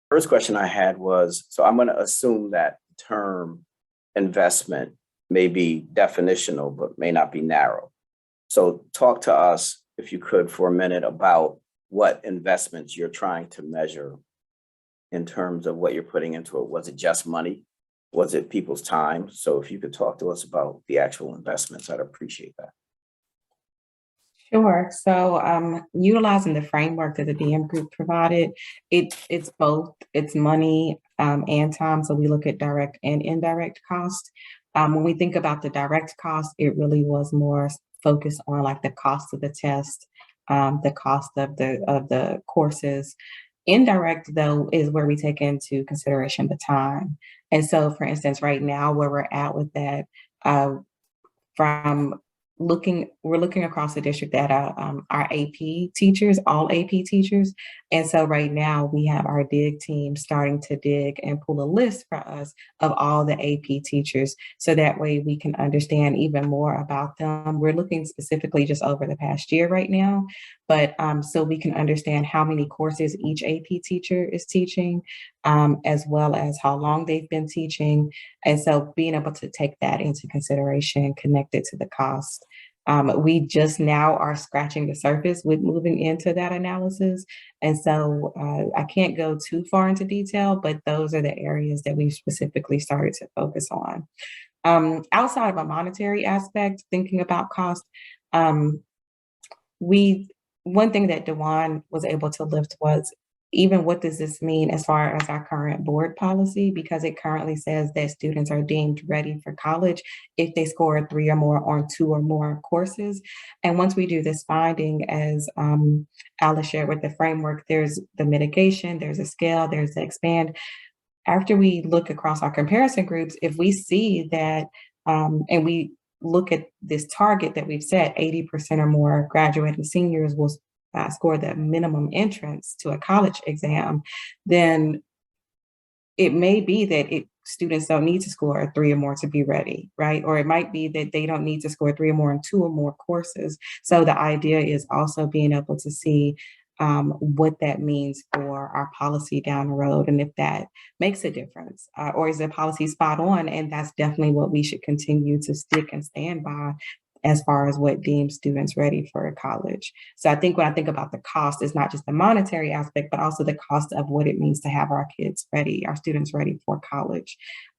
First question I had was, so I'm going to assume that the term investment may be definitional, but may not be narrow. So talk to us, if you could, for a minute about what investments you're trying to measure in terms of what you're putting into it. Was it just money? Was it people's time? So if you could talk to us about the actual investments, I'd appreciate that. Sure. So utilizing the framework that the DM group provided, it's both, it's money and time. So we look at direct and indirect cost. When we think about the direct cost, it really was more focused on like the cost of the test, the cost of the courses. Indirect, though, is where we take into consideration the time. And so, for instance, right now where we're at with that, we're looking across the district at our AP teachers, all AP teachers. And so right now we have our dig team starting to dig and pull a list for us of all the AP teachers. So that way we can understand even more about them. We're looking specifically just over the past year right now, but so we can understand how many courses each AP teacher is teaching, as well as how long they've been teaching. And so being able to take that into consideration, connected to the cost. We just now are scratching the surface with moving into that analysis. And so I can't go too far into detail, but those are the areas that we've specifically started to focus on. Outside of a monetary aspect, thinking about cost, one thing that Dewan was able to lift was, even what does this mean as far as our current board policy? Because it currently says that students are deemed ready for college if they score 3 or more on 2 or more courses. And once we do this finding, as Alice shared with the framework, there's the mitigation, there's a scale, there's the expand. After we look across our comparison groups, if we see that, and we look at this target that we've set, 80% or more graduating seniors will score the minimum entrance to a college exam, then it may be that students don't need to score 3 or more to be ready, right? Or it might be that they don't need to score 3 or more in 2 or more courses. So the idea is also being able to see what that means for our policy down the road, and if that makes a difference, or is the policy spot on? And that's definitely what we should continue to stick and stand by as far as what deems students ready for college. So I think when I think about the cost, it's not just the monetary aspect, but also the cost of what it means to have our kids ready, our students ready for college,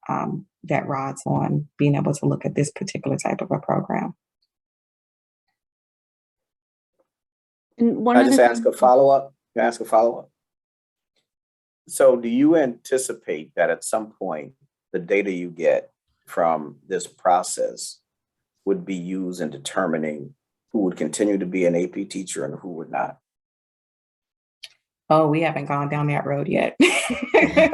that rides on being able to look at this particular type of a program. And one Can I just ask a follow-up? Can I ask a follow-up? So do you anticipate that at some point, the data you get from this process would be used in determining who would continue to be an AP teacher and who would not? Oh, we haven't gone down that road yet. Okay.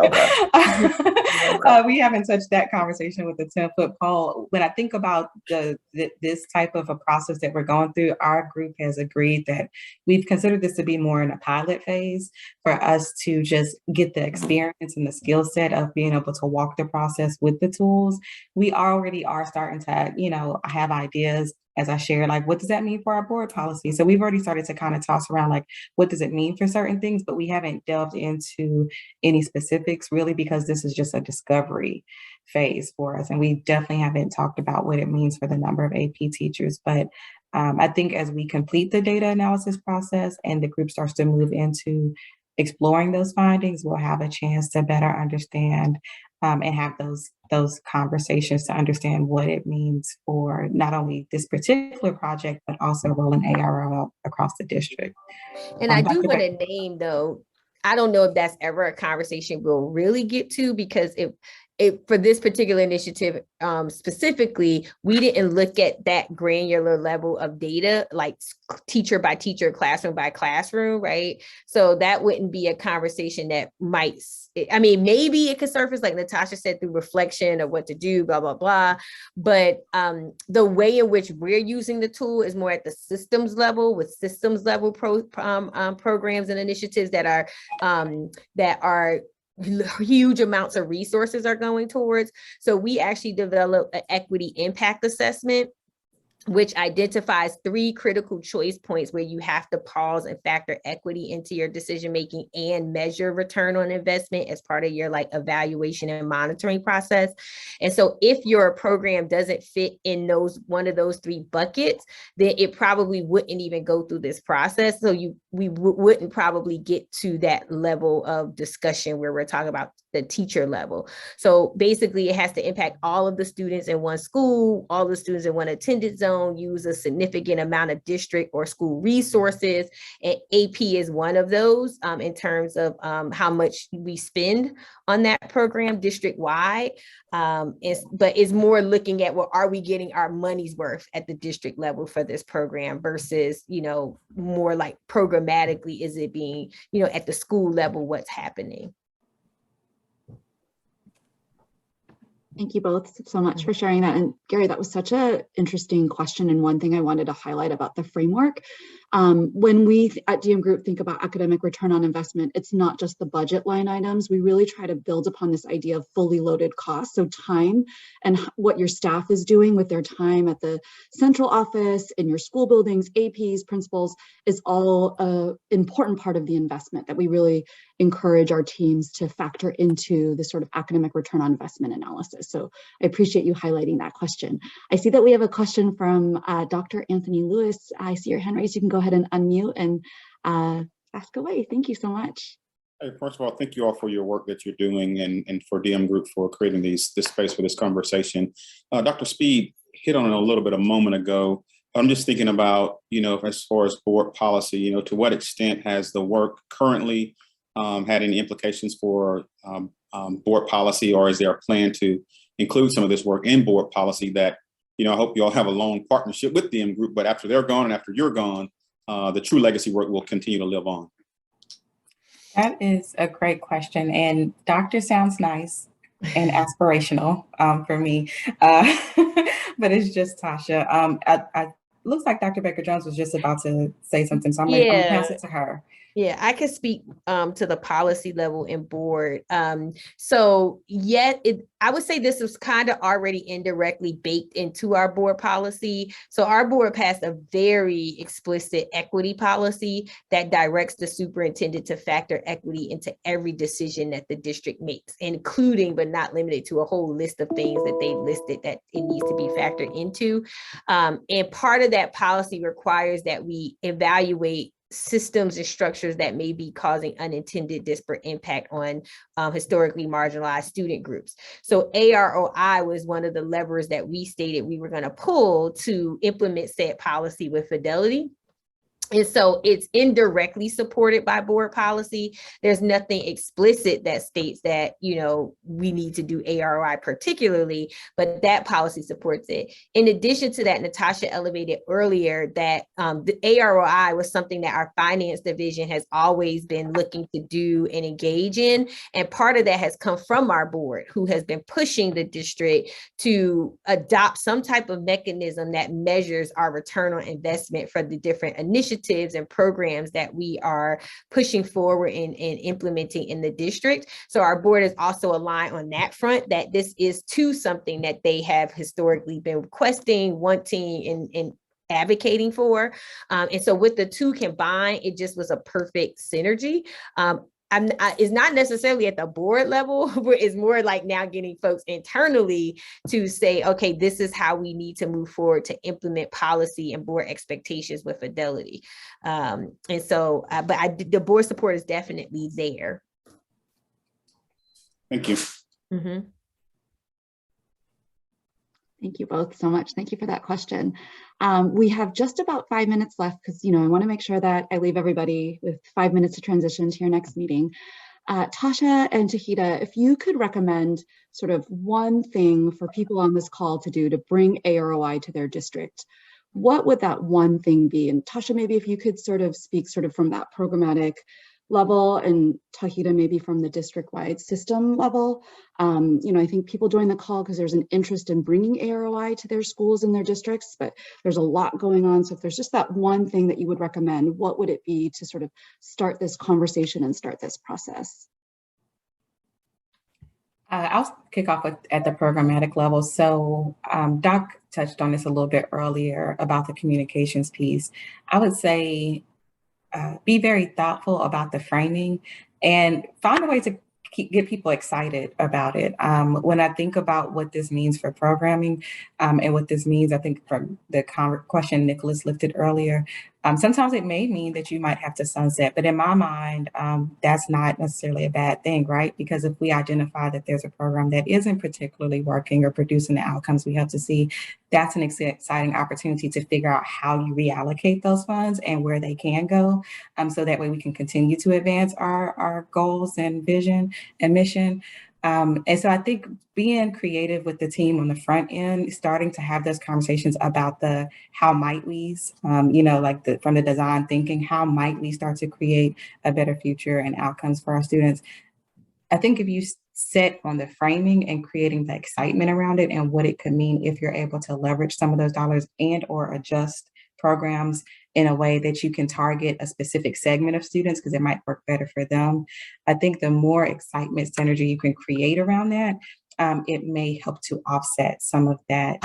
We haven't touched that conversation with the 10-foot pole. When I think about this type of a process that we're going through, our group has agreed that we've considered this to be more in a pilot phase for us to just get the experience and the skill set of being able to walk the process with the tools. We already are starting to, have ideas, as I shared, like, what does that mean for our board policy? So we've already started to kind of toss around, like, what does it mean for certain things, but we haven't delved into any specifics really, because this is just a discovery phase for us. And we definitely haven't talked about what it means for the number of AP teachers. But I think as we complete the data analysis process and the group starts to move into exploring those findings, we'll have a chance to better understand and have those conversations to understand what it means for not only this particular project, but also rolling A-ROI across the district. And I do want to name, though, I don't know if that's ever a conversation we'll really get to, because for this particular initiative specifically, we didn't look at that granular level of data, like teacher by teacher, classroom by classroom, right? So that wouldn't be a conversation that might, maybe it could surface, like Natasha said, through reflection of what to do, blah, blah, blah. But the way in which we're using the tool is more at the systems level, with systems level programs and initiatives that are huge amounts of resources are going towards. So we actually developed an equity impact assessment, which identifies 3 critical choice points where you have to pause and factor equity into your decision-making and measure return on investment as part of your evaluation and monitoring process. And so if your program doesn't fit in one of those 3 buckets, then it probably wouldn't even go through this process. So we wouldn't probably get to that level of discussion where we're talking about the teacher level. So basically it has to impact all of the students in one school, all the students in one attendance zone, use a significant amount of district or school resources. And AP is one of those in terms of how much we spend on that program district-wide. But it's more looking at, well, are we getting our money's worth at the district level for this program versus, more like programmatically, is it being, at the school level, what's happening? Thank you both so much for sharing that. And Gary, that was such an interesting question. And one thing I wanted to highlight about the framework, when we at DM Group think about academic return on investment, it's not just the budget line items. We really try to build upon this idea of fully loaded costs. So time and what your staff is doing with their time at the central office, in your school buildings, APs, principals, is all an important part of the investment that we really encourage our teams to factor into the sort of academic return on investment analysis. So I appreciate you highlighting that question. I see that we have a question from Dr. Anthony Lewis. I see your hand raised. You can go ahead and unmute and ask away. Thank you so much. Hey, first of all, thank you all for your work that you're doing and for DM Group for creating this space for this conversation. Dr. Speed hit on it a little bit a moment ago. I'm just thinking about, as far as board policy, to what extent has the work currently had any implications for board policy, or is there a plan to include some of this work in board policy that, I hope you all have a long partnership with DM Group, but after they're gone and after you're gone, the true legacy work will continue to live on? That is a great question. And doctor sounds nice and aspirational for me, but it's just Tasha. Looks like Dr. Baker-Jones was just about to say something, so I'm going to pass it to her. Yeah, I can speak to the policy level and board. I would say this was kind of already indirectly baked into our board policy. So our board passed a very explicit equity policy that directs the superintendent to factor equity into every decision that the district makes, including but not limited to a whole list of things that they listed that it needs to be factored into. And part of that policy requires that we evaluate systems and structures that may be causing unintended disparate impact on historically marginalized student groups. So A-ROI was one of the levers that we stated we were going to pull to implement said policy with fidelity. And so it's indirectly supported by board policy. There's nothing explicit that states that, you know, we need to do A-ROI particularly, but that policy supports it. In addition to that, Natasha elevated earlier that the A-ROI was something that our finance division has always been looking to do and engage in. And part of that has come from our board, who has been pushing the district to adopt some type of mechanism that measures our return on investment for the different initiatives and programs that we are pushing forward and implementing in the district. So our board is also aligned on that front, that this is too something that they have historically been requesting, wanting, and advocating for. And so with the two combined, it just was a perfect synergy. It's not necessarily at the board level, but it's more like now getting folks internally to say, okay, this is how we need to move forward to implement policy and board expectations with fidelity. And so, the board support is definitely there. Thank you. Mm-hmm. Thank you both so much. Thank you for that question. We have just about 5 minutes left because, you know, I want to make sure that I leave everybody with 5 minutes to transition to your next meeting. Tasha and Tauheedah, if you could recommend sort of one thing for people on this call to do to bring A-ROI to their district, what would that one thing be? And Tasha, maybe if you could sort of speak sort of from that programmatic level, and Tauheedah maybe from the district-wide system level. You know, I think people join the call because there's an interest in bringing A-ROI to their schools and their districts, but there's a lot going on. So if there's just that one thing that you would recommend, what would it be to sort of start this conversation and start this process? I'll kick off at the programmatic level. So Doc touched on this a little bit earlier about the communications piece. I would say be very thoughtful about the framing and find a way to get people excited about it. When I think about what this means for programming and what this means, I think from the question Nicholas lifted earlier, sometimes it may mean that you might have to sunset, but in my mind, that's not necessarily a bad thing, right? Because if we identify that there's a program that isn't particularly working or producing the outcomes we hope to see, that's an exciting opportunity to figure out how you reallocate those funds and where they can go. So that way we can continue to advance our goals and vision and mission. And so I think being creative with the team on the front end, starting to have those conversations about the how might we's, you know, like from the design thinking, how might we start to create a better future and outcomes for our students? I think if you set on the framing and creating the excitement around it and what it could mean if you're able to leverage some of those dollars and or adjust programs in a way that you can target a specific segment of students because it might work better for them. I think the more excitement synergy you can create around that, it may help to offset some of that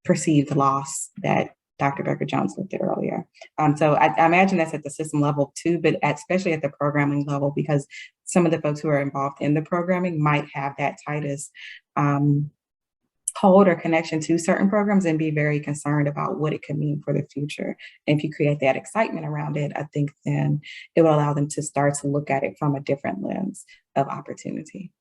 perceived loss that Dr. Baker-Jones looked at earlier. So I imagine that's at the system level too, but especially at the programming level, because some of the folks who are involved in the programming might have that tightest hold or connection to certain programs and be very concerned about what it could mean for the future. And if you create that excitement around it, I think then it will allow them to start to look at it from a different lens of opportunity.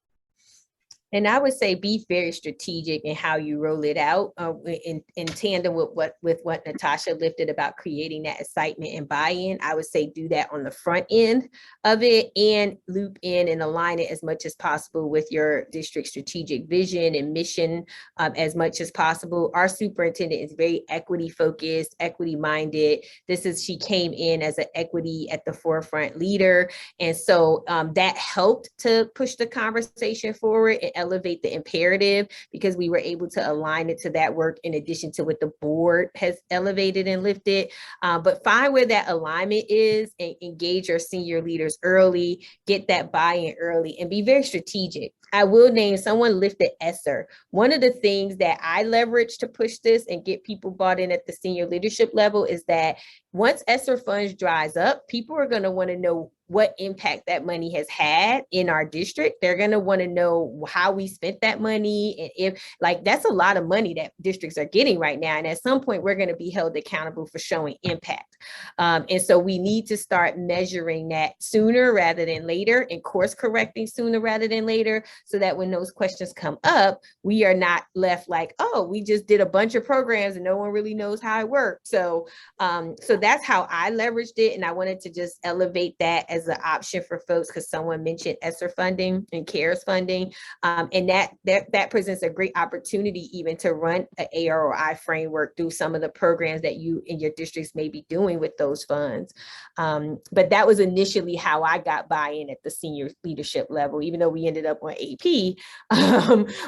And I would say be very strategic in how you roll it out in tandem with what Natasha lifted about creating that excitement and buy-in. I would say do that on the front end of it and loop in and align it as much as possible with your district strategic vision and mission as much as possible. Our superintendent is very equity focused, equity minded. She came in as an equity at the forefront leader. And so that helped to push the conversation forward and elevate the imperative because we were able to align it to that work in addition to what the board has elevated and lifted. But find where that alignment is and engage your senior leaders early, get that buy-in early and be very strategic. I will name someone lifted ESSER. One of the things that I leverage to push this and get people bought in at the senior leadership level is that once ESSER funds dries up, people are going to want to know what impact that money has had in our district. They're going to want to know how we spent that money. And if, like, that's a lot of money that districts are getting right now. And at some point, we're going to be held accountable for showing impact. And so we need to start measuring that sooner rather than later, and course correcting sooner rather than later, so that when those questions come up, we are not left like, oh, we just did a bunch of programs and no one really knows how it worked. So that's how I leveraged it. And I wanted to just elevate that as an option for folks, because someone mentioned ESSER funding and CARES funding. And that presents a great opportunity even to run an A-ROI framework through some of the programs that you in your districts may be doing with those funds. But that was initially how I got buy-in at the senior leadership level, even though we ended up on AP.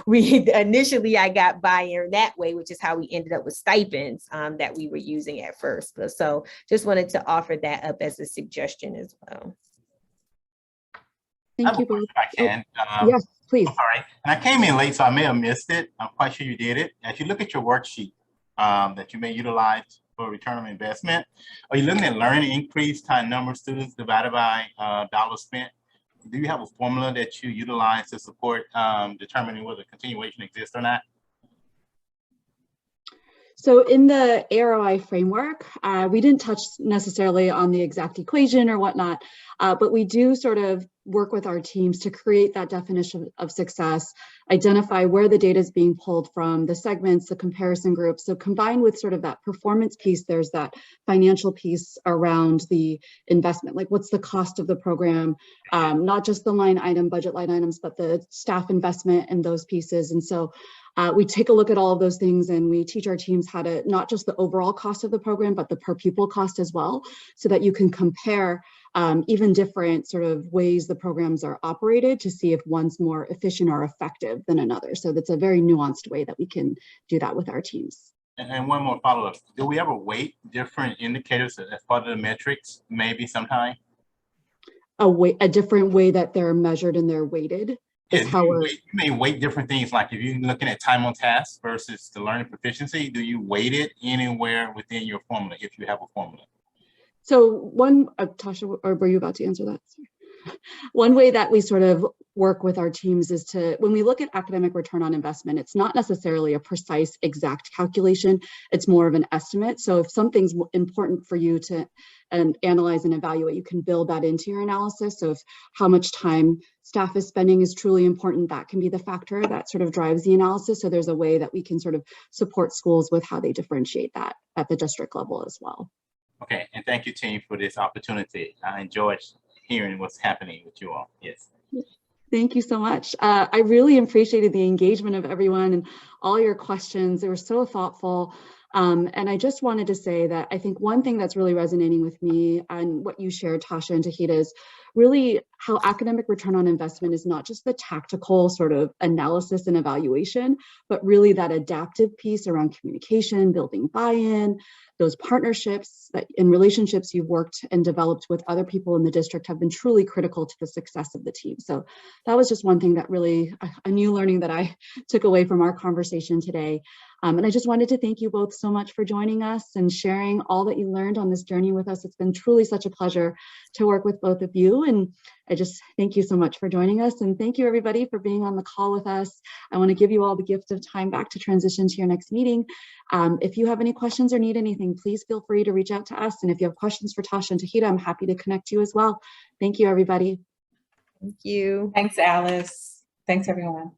Initially I got buy-in that way, which is how we ended up with stipends that we were using at first. So just wanted to offer that up as a suggestion as well. Thank you both. If I can. Yes, please. All right. And I came in late, so I may have missed it. I'm quite sure you did it. As you look at your worksheet that you may utilize for return on investment, are you looking at learning increase time number of students divided by dollars spent? Do you have a formula that you utilize to support determining whether continuation exists or not? So in the A-ROI framework, we didn't touch necessarily on the exact equation or whatnot, but we do sort of work with our teams to create that definition of success, identify where the data is being pulled from, the segments, the comparison groups. So combined with sort of that performance piece, there's that financial piece around the investment, like what's the cost of the program, not just the line item, budget line items, but the staff investment and those pieces. And so we take a look at all of those things, and we teach our teams how to, not just the overall cost of the program, but the per pupil cost as well, so that you can compare even different sort of ways the programs are operated to see if one's more efficient or effective than another. So that's a very nuanced way that we can do that with our teams. And one more follow-up. Do we ever weight different indicators as part of the metrics, maybe sometime? A different way that they're measured and they're weighted. Yeah, you may weight different things, like if you're looking at time on task versus the learning proficiency, do you weight it anywhere within your formula if you have a formula? So one, Tasha, or were you about to answer that? Sorry. One way that we sort of work with our teams is to, when we look at academic return on investment, it's not necessarily a precise exact calculation, it's more of an estimate. So if something's important for you to analyze and evaluate, you can build that into your analysis. So if how much time staff is spending is truly important, that can be the factor that sort of drives the analysis. So there's a way that we can sort of support schools with how they differentiate that at the district level as well. Okay, and thank you, team, for this opportunity. I enjoyed hearing what's happening with you all. Yes. Thank you so much. I really appreciated the engagement of everyone and all your questions. They were so thoughtful. And I just wanted to say that I think one thing that's really resonating with me and what you shared, Tasha and Tauheedah, is really how academic return on investment is not just the tactical sort of analysis and evaluation, but really that adaptive piece around communication, building buy-in, those partnerships and relationships you've worked and developed with other people in the district have been truly critical to the success of the team. So that was just one thing that really, a new learning that I took away from our conversation today. And I just wanted to thank you both so much for joining us and sharing all that you learned on this journey with us. It's been truly such a pleasure to work with both of you. And I just thank you so much for joining us. And thank you everybody for being on the call with us. I want to give you all the gift of time back to transition to your next meeting. If you have any questions or need anything, please feel free to reach out to us. And if you have questions for Tasha and Tauheedah, I'm happy to connect you as well. Thank you, everybody. Thank you. Thanks, Alice. Thanks, everyone.